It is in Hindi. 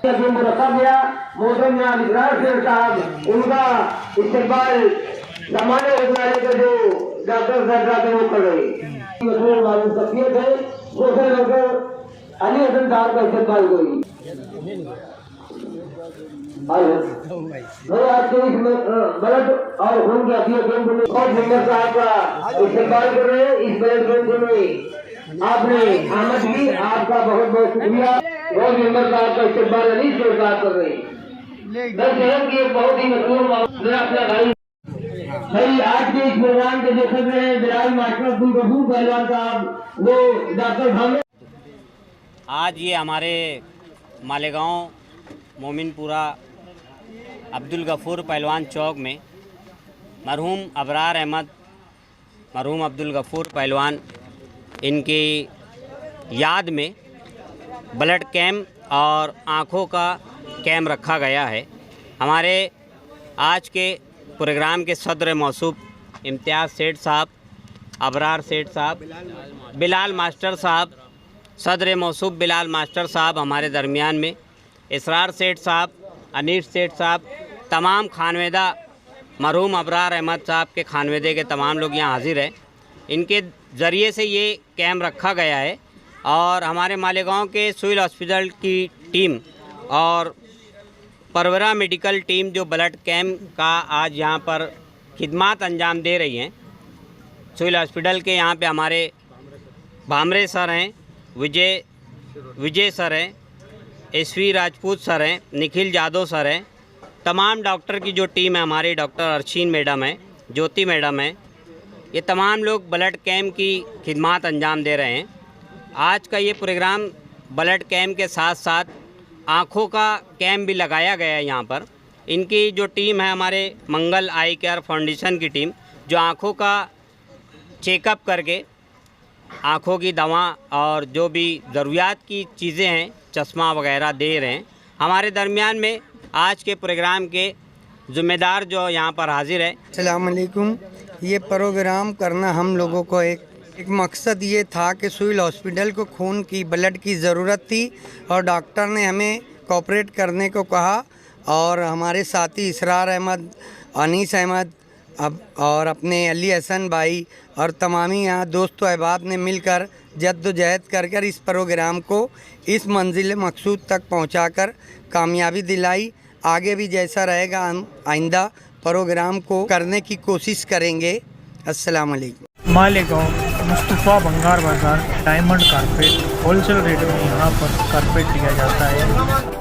रखा गया मोहतरम इब्राहिम साहब, उनका इस्तेमाल सामान्य रुग्णालय के जो डॉक्टर साहब वो कर रहे शख्सियत है, प्रोफेसर डॉक्टर अली हसन साहब का इस्तेमाल करी। ब्लड और खून के हथियार कैंप में और मेंबर साहब का इस्तेमाल कर रहे हैं। इस ब्लड कैंप में आपने आमद की, आपका बहुत बहुत शुक्रिया। और मेंबर साहब का इस्तेमाल अली सरकार कर रहे हैं। दस शहर की एक बहुत ही मशहूर मेरा अपना भाई आज के इस प्रोग्राम के जो कर रहे हैं बिलाल मास्टर अब्दुल गफूर पहलवान साहब, वो डॉक्टर भावे। आज ये हमारे मालेगांव मोमिनपुरा अब्दुल गफूर पहलवान चौक में मरहूम अबरार अहमद, मरहूम अब्दुल गफूर पहलवान, इनकी याद में ब्लड कैंप और आँखों का कैंप रखा गया है। हमारे आज के प्रोग्राम के सदर मौसूफ इम्तियाज़ सेठ साहब, अबरार सेठ साहब, बिलाल मास्टर साहब, सदर मौसूफ बिलाल मास्टर साहब हमारे दरमियान में, इसरार सेठ साहब, अनीस सेठ साहब, तमाम खानवेदा मरहूम अबरार अहमद साहब के खानवेदे के तमाम लोग यहाँ हाजिर हैं। इनके ज़रिए से ये कैंप रखा गया है और हमारे मालेगांव के सिविल हॉस्पिटल की टीम और परवरा मेडिकल टीम जो ब्लड कैंप का आज यहाँ पर खिदमात अंजाम दे रही हैं। सिविल हॉस्पिटल के यहाँ पे हमारे भामरे सर हैं, विजय सर हैं, एसवी राजपूत सर हैं, निखिल यादव सर हैं, तमाम डॉक्टर की जो टीम है हमारी, डॉक्टर अर्शीन मैडम है, ज्योति मैडम है, ये तमाम लोग ब्लड कैंप की खिदमात अंजाम दे रहे हैं। आज का ये प्रोग्राम ब्लड कैंप के साथ साथ आँखों का कैंप भी लगाया गया है यहाँ पर। इनकी जो टीम है हमारे मंगल आई केयर फाउंडेशन की टीम, जो आँखों का चेकअप करके आँखों की दवा और जो भी ज़रूरियात की चीज़ें हैं, चश्मा वगैरह दे रहे हैं। हमारे दरमियान में आज के प्रोग्राम के ज़िम्मेदार जो यहाँ पर हाजिर है। अस्सलाम वालेकुम। ये प्रोग्राम करना हम लोगों को एक मकसद ये था कि सिविल हॉस्पिटल को खून की ब्लड की ज़रूरत थी और डॉक्टर ने हमें कोऑपरेट करने को कहा और हमारे साथी इसरार अहमद, अनीस अहमद और अपने अली हसन भाई और तमामी यहाँ दोस्त अहबाब ने मिलकर जद्दोजहद कर इस प्रोग्राम को इस मंजिल मकसूद तक पहुँचाकर कामयाबी दिलाई। आगे भी जैसा रहेगा हम आइंदा प्रोग्राम को करने की कोशिश करेंगे। अस्सलाम वालेकुम। मालेगांव मुस्तफ़ा भंगार बाज़ार डायमंड कारपेट होलसेल रेट में यहाँ पर कारपेट दिया जाता है।